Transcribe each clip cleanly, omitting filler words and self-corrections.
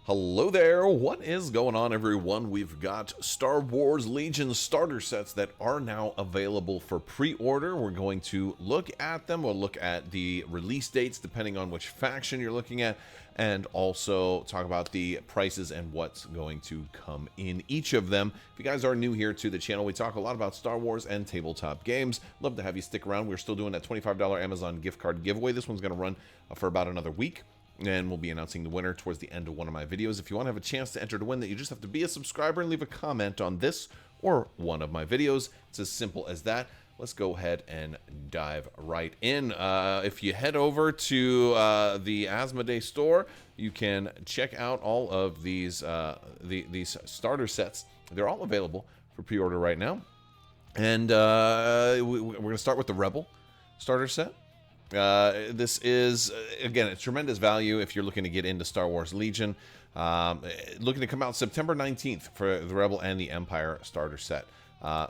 Hello there, what is going on everyone? We've got Star Wars Legion starter sets that are now available for pre-order. We're going to look at them, we'll look at the release dates depending on which faction you're looking at, and also talk about the prices and what's going to come in each of them. If you guys are new here to the channel, we talk a lot about Star Wars and tabletop games. Love to have you stick around. We're still doing that $25 Amazon gift card giveaway. This one's going to run for about another week. And we'll be announcing the winner towards the end of one of my videos. If you want to have a chance to enter to win that, you just have to be a subscriber and leave a comment on this or one of my videos. It's as simple as that. Let's go ahead and dive right in. If you head over to the Asmodee store, you can check out all of these these starter sets. They're all available for pre-order right now. And we're going to start with the Rebel starter set. This is, again, a tremendous value if you're looking to get into Star Wars Legion. Looking to come out September 19th for the Rebel and the Empire starter set.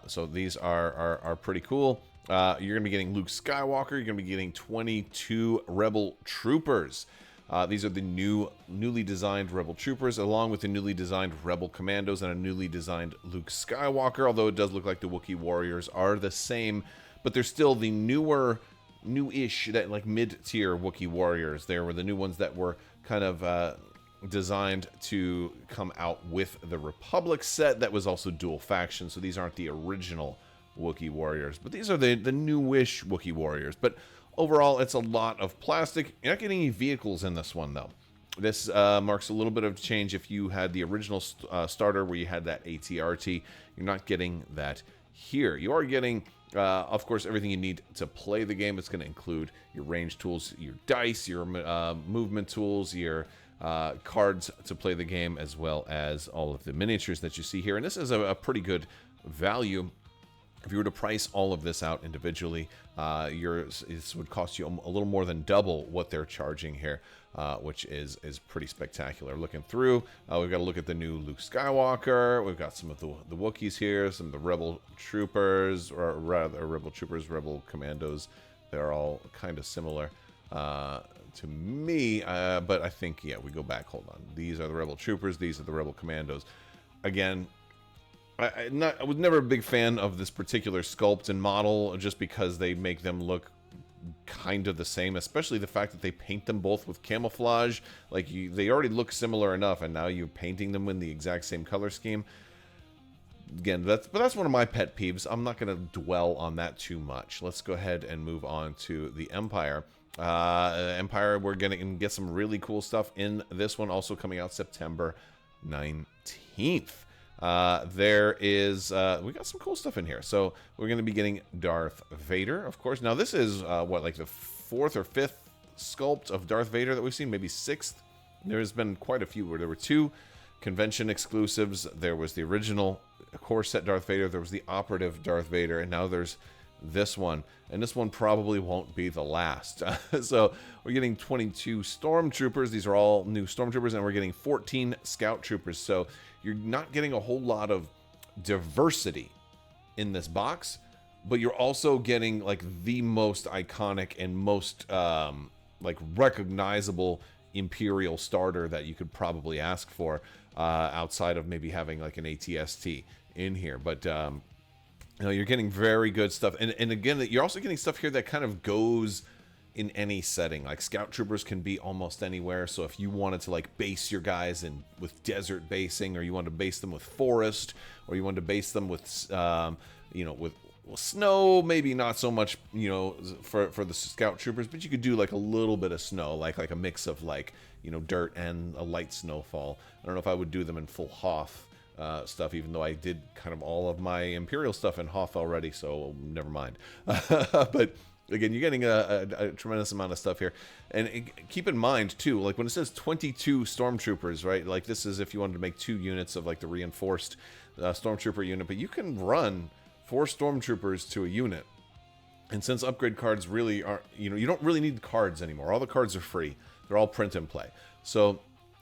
So these are pretty cool. You're going to be getting Luke Skywalker. You're going to be getting 22 Rebel Troopers. These are the newly designed Rebel Troopers, along with the newly designed Rebel Commandos and a newly designed Luke Skywalker, although it does look like the Wookiee Warriors are the same, but they're still the newish, that like mid-tier Wookiee Warriors. They were the new ones that were kind of designed to come out with the Republic set that was also dual faction, so these aren't the original Wookiee Warriors, but these are the newish Wookiee Warriors. But overall, it's a lot of plastic. You're not getting any vehicles in this one, though. This marks a little bit of change. If you had the original starter where you had that AT-RT, you're not getting that here. You are getting of course, everything you need to play the game. It's going to include your range tools, your dice, your movement tools, your cards to play the game, as well as all of the miniatures that you see here. And this is a pretty good value. If you were to price all of this out individually, this would cost you a little more than double what they're charging here, which is pretty spectacular. Looking through, we've got to look at the new Luke Skywalker. We've got some of the Wookiees here, some of the Rebel Troopers, or rather Rebel Troopers, Rebel Commandos. They're all kind of similar to me, but I think, yeah, we go back. Hold on. These are the Rebel Troopers. These are the Rebel Commandos. Again, I was never a big fan of this particular sculpt and model, just because they make them look kind of the same, especially the fact that they paint them both with camouflage. Like, they already look similar enough, and now you're painting them in the exact same color scheme. Again, that's one of my pet peeves. I'm not going to dwell on that too much. Let's go ahead and move on to the Empire. Empire, we're going to get some really cool stuff in this one, also coming out September 19th. There is, we got some cool stuff in here. So we're going to be getting Darth Vader, of course. Now this is, what, like the 4th or 5th sculpt of Darth Vader that we've seen, maybe 6th. There's been quite a few where there were 2 convention exclusives. There was the original core set Darth Vader, there was the operative Darth Vader, and now there's this one. And this one probably won't be the last. So we're getting 22 Stormtroopers. These are all new Stormtroopers, and we're getting 14 Scout Troopers. So you're not getting a whole lot of diversity in this box, but you're also getting like the most iconic and most like recognizable Imperial starter that you could probably ask for, outside of maybe having like an AT-ST in here. But you know, you're getting very good stuff, and again, you're also getting stuff here that kind of goes in any setting. Like Scout Troopers can be almost anywhere. So if you wanted to like base your guys in with desert basing, or you wanted to base them with forest, or you wanted to base them with you know, with snow, maybe not so much, you know, for the Scout Troopers, but you could do like a little bit of snow, like a mix of like, you know, dirt and a light snowfall. I don't know if I would do them in full Hoth stuff, even though I did kind of all of my Imperial stuff in Hoth already, so never mind. But again, you're getting a tremendous amount of stuff here. And keep in mind, too, like when it says 22 Stormtroopers, right? Like this is if you wanted to make 2 units of like the reinforced Stormtrooper unit, but you can run 4 Stormtroopers to a unit. And since upgrade cards really aren't, you know, you don't really need cards anymore. All the cards are free. They're all print and play. So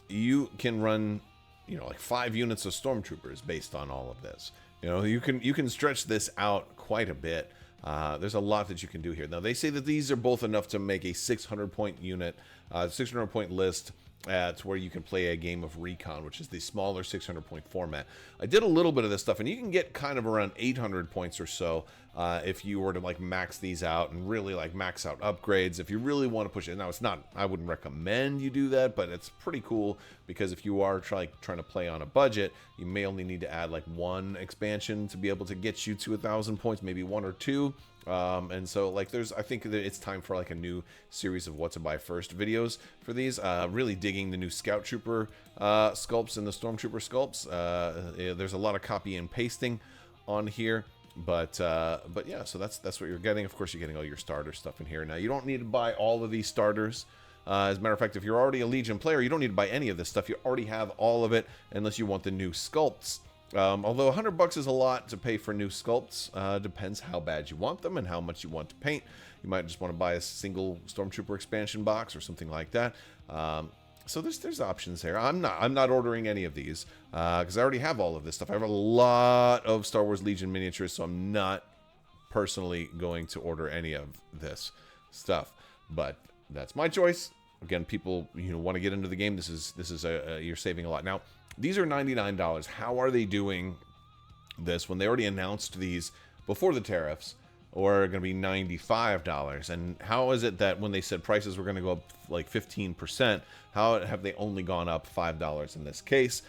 you can run, you know, like 5 units of Stormtroopers based on all of this. You know, you can stretch this out quite a bit. There's a lot that you can do here. Now, they say that these are both enough to make a 600-point unit, 600-point list It's where you can play a game of Recon, which is the smaller 600-point format. I did a little bit of this stuff, and you can get kind of around 800 points or so if you were to like max these out and really like max out upgrades. If you really want to push it, now it's not, I wouldn't recommend you do that, but it's pretty cool because if you are trying to play on a budget, you may only need to add like one expansion to be able to get you to 1,000 points, maybe one or two. And so like I think that it's time for like a new series of what to buy first videos for these. Really digging the new Scout Trooper sculpts and the Stormtrooper sculpts. There's a lot of copy and pasting on here, but yeah, so that's what you're getting. Of course, you're getting all your starter stuff in here. Now you don't need to buy all of these starters. As a matter of fact, if you're already a Legion player, you don't need to buy any of this stuff. You already have all of it, unless you want the new sculpts. Although $100 is a lot to pay for new sculpts, depends how bad you want them and how much you want to paint. You might just want to buy a single Stormtrooper expansion box or something like that. So there's options there. I'm not ordering any of these because I already have all of this stuff. I have a lot of Star Wars Legion miniatures, so I'm not personally going to order any of this stuff. But that's my choice. Again, people want to get into the game. This is you're saving a lot now. These are $99. How are they doing this when they already announced these before the tariffs, or going to be $95? And how is it that when they said prices were going to go up like 15%, how have they only gone up $5 in this case?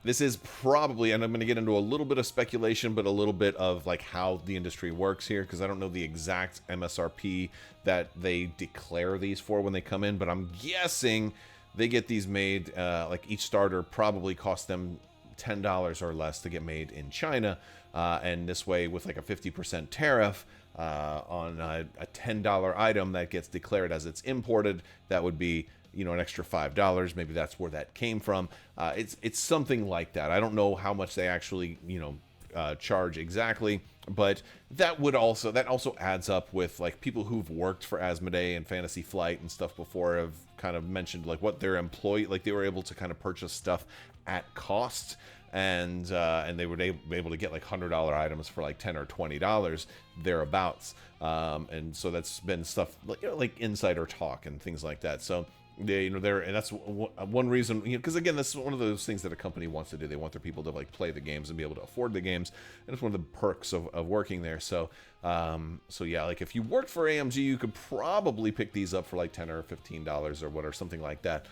This is probably, and I'm going to get into a little bit of speculation, but a little bit of like how the industry works here, because I don't know the exact MSRP that they declare these for when they come in, but I'm guessing they get these made, like each starter probably costs them $10 or less to get made in China. And this way, with like a 50% tariff on a $10 item that gets declared as it's imported, that would be, an extra $5. Maybe that's where that came from. It's something like that. I don't know how much they actually, charge exactly, but that also adds up with like people who've worked for Asmodee and Fantasy Flight and stuff before have kind of mentioned like what their employee, like they were able to kind of purchase stuff at cost, and they were able to get like $100 items for like $10 or $20 thereabouts, and so that's been stuff like insider talk and things like that. So and that's one reason, because again, that's one of those things that a company wants to do. They want their people to like play the games and be able to afford the games, and it's one of the perks of working there. So yeah, like if you worked for AMG, you could probably pick these up for like $10 or $15 or whatever, something like that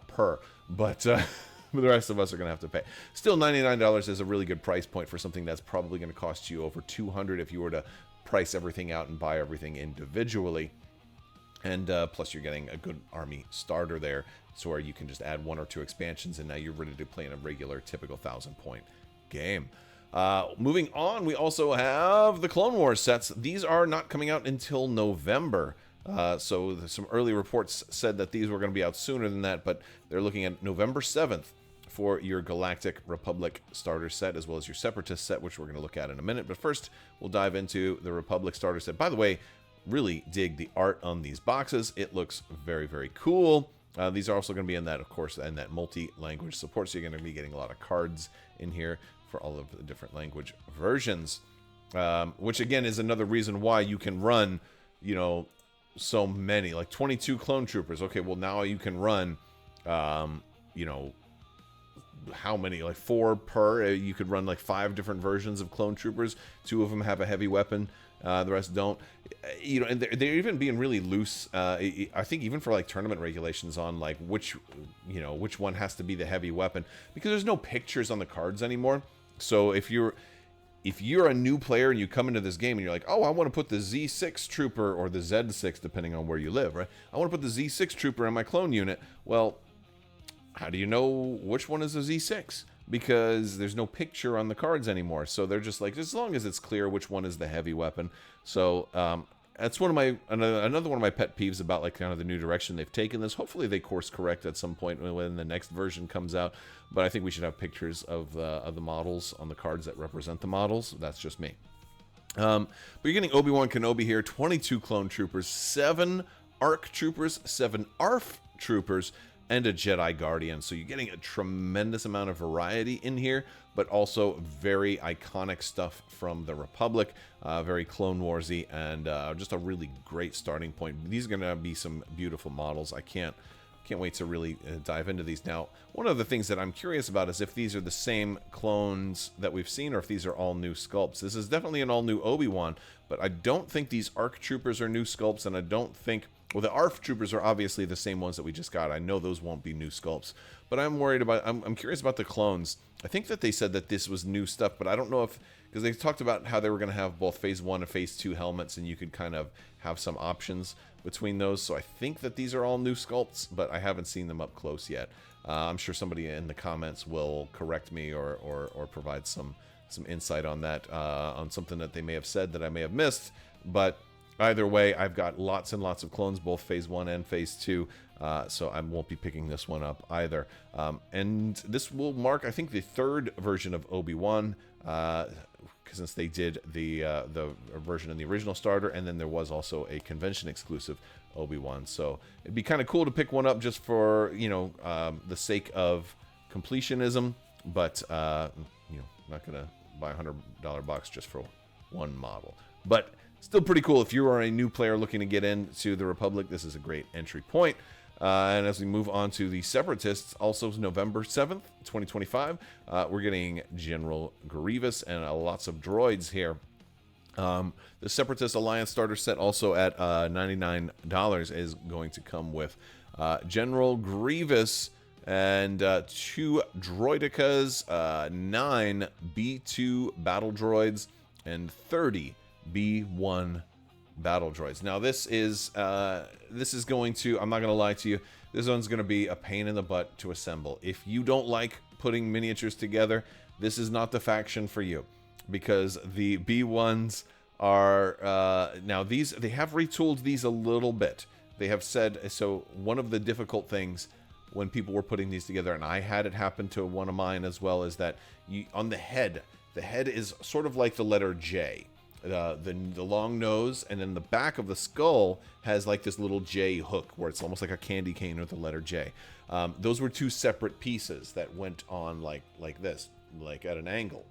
per. But the rest of us are going to have to pay. Still, $99 is a really good price point for something that's probably going to cost you over $200 if you were to price everything out and buy everything individually. And plus, you're getting a good army starter there, so where you can just add one or two expansions, and now you're ready to play in a regular, typical 1,000-point game. Moving on, we also have the Clone Wars sets. These are not coming out until November. So some early reports said that these were going to be out sooner than that, but they're looking at November 7th for your Galactic Republic starter set, as well as your Separatist set, which we're going to look at in a minute. But first, we'll dive into the Republic starter set. By the way, really dig the art on these boxes. It looks very, very cool. These are also going to be in that, of course, and that multi-language support, so you're going to be getting a lot of cards in here for all of the different language versions, which again is another reason why you can run, so many, like 22 clone troopers. Okay, well now you can run, how many, like 4 per. You could run like 5 different versions of clone troopers. 2 of them have a heavy weapon. The rest don't. And they're even being really loose. I think even for like tournament regulations on like which one has to be the heavy weapon, because there's no pictures on the cards anymore. So if you're a new player and you come into this game and you're like, oh, I want to put the Z6 trooper or the Z6, depending on where you live, right? I want to put the Z6 trooper in my clone unit. Well, how do you know which one is a Z6? Because there's no picture on the cards anymore. So they're just like, as long as it's clear which one is the heavy weapon. So that's another one of my pet peeves about like kind of the new direction they've taken this. Hopefully they course correct at some point when the next version comes out. But I think we should have pictures of the models on the cards that represent the models. That's just me. But you're getting Obi-Wan Kenobi here, 22 clone troopers, 7 ARC troopers, 7 ARF troopers, and a Jedi Guardian. So you're getting a tremendous amount of variety in here, but also very iconic stuff from the Republic, very Clone Warsy, and just a really great starting point. These are going to be some beautiful models. I can't can't wait to really dive into these. Now, one of the things that I'm curious about is if these are the same clones that we've seen or if these are all new sculpts. This is definitely an all-new Obi-Wan, but I don't think these ARC Troopers are new sculpts, and I don't think... Well, the ARC Troopers are obviously the same ones that we just got. I know those won't be new sculpts, but I'm worried about... I'm curious about the clones. I think that they said that this was new stuff, but I don't know if... Because they talked about how they were going to have both Phase 1 and Phase 2 helmets, and you could kind of have some options between those. So I think that these are all new sculpts, but I haven't seen them up close yet. I'm sure somebody in the comments will correct me or provide some insight on that, on something that they may have said that I may have missed. But either way, I've got lots and lots of clones, both Phase 1 and Phase 2, so I won't be picking this one up either. And this will mark, I think, the third version of Obi-Wan, since they did the version in the original starter, and then there was also a convention exclusive Obi-Wan. So it'd be kind of cool to pick one up just for, you know, the sake of completionism, but you know, not gonna buy a $100 box just for one model. But still pretty cool. If you are a new player looking to get into the Republic, this is a great entry point. And as we move on to the Separatists, also November 7th, 2025, we're getting General Grievous and lots of droids here. The Separatist Alliance starter set, also at $99, is going to come with General Grievous and 2 droidicas, 9 B2 battle droids, and 30 B1 battle droids. Now this is going to, I'm not going to lie to you, this one's going to be a pain in the butt to assemble. If you don't like putting miniatures together, this is not the faction for you, because the B1s are now these, they have retooled these a little bit. They have said, so one of the difficult things when people were putting these together, and I had it happen to one of mine as well, is that on the head is sort of like the letter J. The long nose, and then the back of the skull has like this little J hook where it's almost like a candy cane with the letter J. Those were 2 separate pieces that went on like this, like at an angle.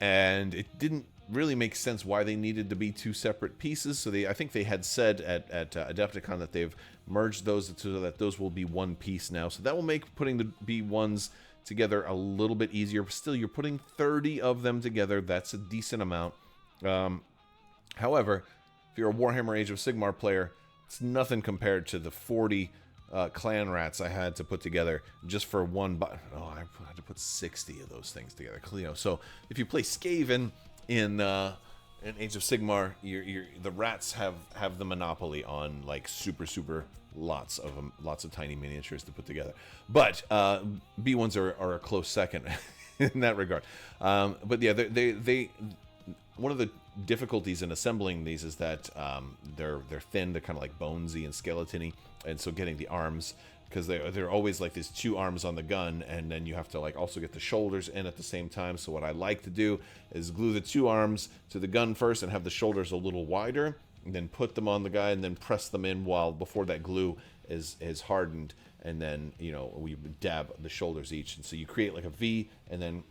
And it didn't really make sense why they needed to be 2 separate pieces. So I think they had said at Adepticon that they've merged those so that those will be one piece now. So that will make putting the B1s together a little bit easier. Still, you're putting 30 of them together. That's a decent amount. However, if you're a Warhammer Age of Sigmar player, it's nothing compared to the 40 clan rats I had to put together just for one. I had to put 60 of those things together. You know, so if you play Skaven in Age of Sigmar, the rats have the monopoly on like super lots of tiny miniatures to put together. But B1s are a close second in that regard. But yeah, they one of the difficulties in assembling these is that they're thin, they're kind of like bonesy and skeleton-y, and so getting the arms, because they're always like these 2 arms on the gun, and then you have to like also get the shoulders in at the same time. So what I like to do is glue the 2 arms to the gun first and have the shoulders a little wider, and then put them on the guy and then press them in before that glue is hardened, and then, you know, we dab the shoulders each, and so you create like a V and then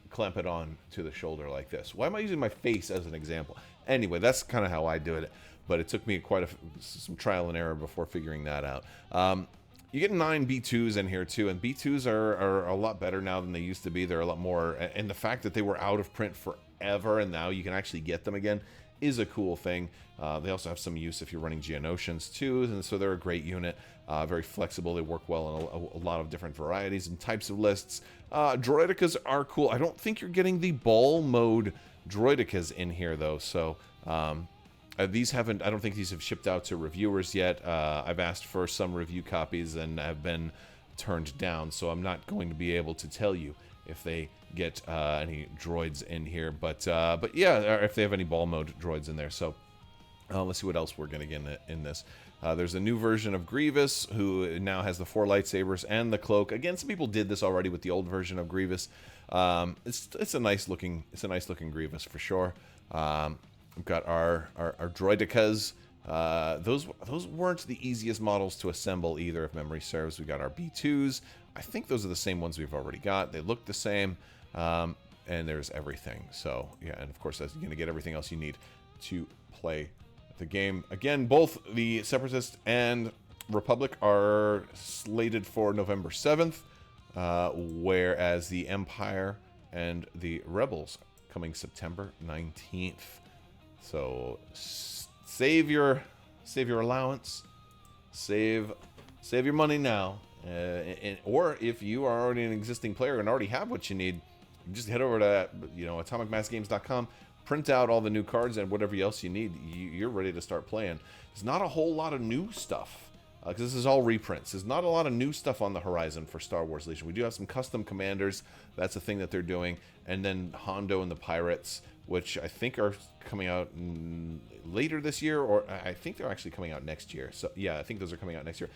clamp it on to the shoulder like this. Why am I using my face as an example? Anyway, that's kind of how I do it, but it took me some trial and error before figuring that out. You get 9 B2s in here too, and B2s are a lot better now than they used to be. They're a lot more, and the fact that they were out of print forever and now you can actually get them again is a cool thing. They also have some use if you're running Geonosians too, and so they're a great unit. Very flexible. They work well in a lot of different varieties and types of lists. Droidicas are cool. I don't think you're getting the ball mode droidicas in here though, so these haven't, I don't think these have shipped out to reviewers yet. I've asked for some review copies and have been turned down, so I'm not going to be able to tell you if they get any droids in here, but yeah, or if they have any ball mode droids in there. So let's see what else we're going to get in this. There's a new version of Grievous who now has the 4 lightsabers and the cloak. Again, some people did this already with the old version of Grievous. It's a nice looking Grievous for sure. We've got our droidicas. Those weren't the easiest models to assemble either, if memory serves. We got our B2s. I think those are the same ones we've already got. They look the same, and there's everything. So yeah, and of course that's going to get everything else you need to play the game. Again, both the Separatist and Republic are slated for November 7th, whereas the Empire and the Rebels coming September 19th. So save your allowance, save your money now, or if you are already an existing player and already have what you need, you just head over to atomicmassgames.com, print out all the new cards and whatever else you need. You're ready to start playing. There's not a whole lot of new stuff. Because this is all reprints. There's not a lot of new stuff on the horizon for Star Wars Legion. We do have some custom commanders. That's a thing that they're doing. And then Hondo and the Pirates, which I think are coming out later this year, or I think they're actually coming out next year. So yeah, I think those are coming out next year.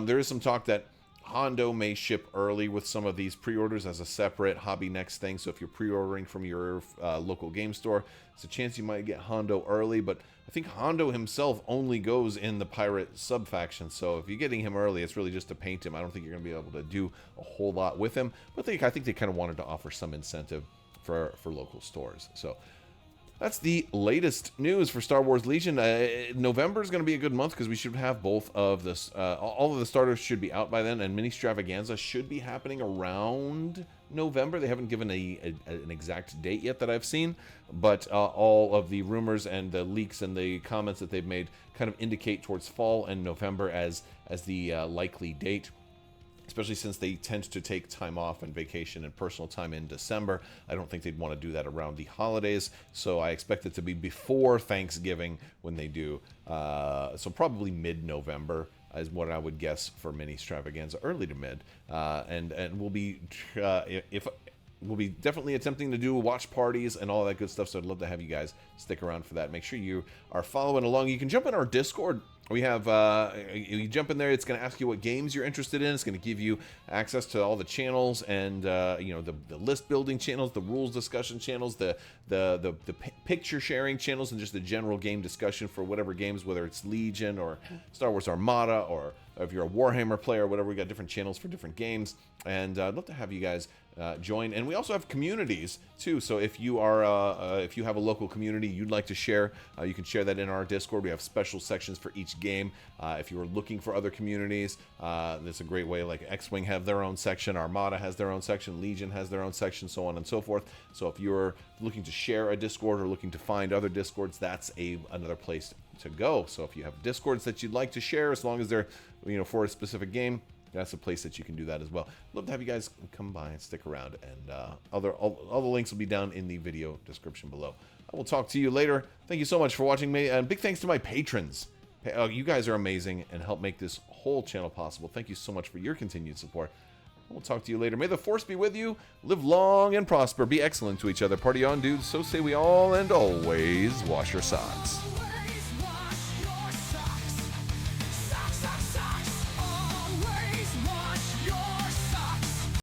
There is some talk that Hondo may ship early with some of these pre-orders as a separate Hobby Next thing. So if you're pre-ordering from your local game store, there's a chance you might get Hondo early. But I think Hondo himself only goes in the pirate sub-faction. So if you're getting him early, it's really just to paint him. I don't think you're going to be able to do a whole lot with him. But I think they kind of wanted to offer some incentive for local stores. So that's the latest news for Star Wars Legion. November is going to be a good month because we should have both of this. All of the starters should be out by then, and Mini Stravaganza should be happening around November. They haven't given an exact date yet that I've seen, but all of the rumors and the leaks and the comments that they've made kind of indicate towards fall and November as the likely date. Especially since they tend to take time off and vacation and personal time in December. I don't think they'd want to do that around the holidays, so I expect it to be before Thanksgiving when they do. So probably mid-November is what I would guess for Mini Stravaganza, early to mid. And we'll be we'll be definitely attempting to do watch parties and all that good stuff, so I'd love to have you guys stick around for that. Make sure you are following along. You can jump in our Discord. We have, you jump in there, it's going to ask you what games you're interested in. It's going to give you access to all the channels and, the list building channels, the rules discussion channels, the picture sharing channels, and just the general game discussion for whatever games, whether it's Legion or Star Wars Armada, or if you're a Warhammer player or whatever. We got different channels for different games, and I'd love to have you guys join. And we also have communities too, so if you are if you have a local community you'd like to share, you can share that in our Discord. We have special sections for each game. If you are looking for other communities, that's a great way. Like X-Wing have their own section, Armada has their own section, Legion has their own section, so on and so forth. So if you're looking to share a Discord or looking to find other Discords, that's another place to go. So if you have Discords that you'd like to share, as long as they're for a specific game, that's a place that you can do that as well. Love to have you guys come by and stick around, and all the links will be down in the video description below. I will talk to you later. Thank you so much for watching me, and big thanks to my patrons. You guys are amazing and help make this whole channel possible. Thank you so much for your continued support. We'll talk to you later. May the Force be with you. Live long and prosper. Be excellent to each other. Party on, dudes. So say we all, and always wash your socks.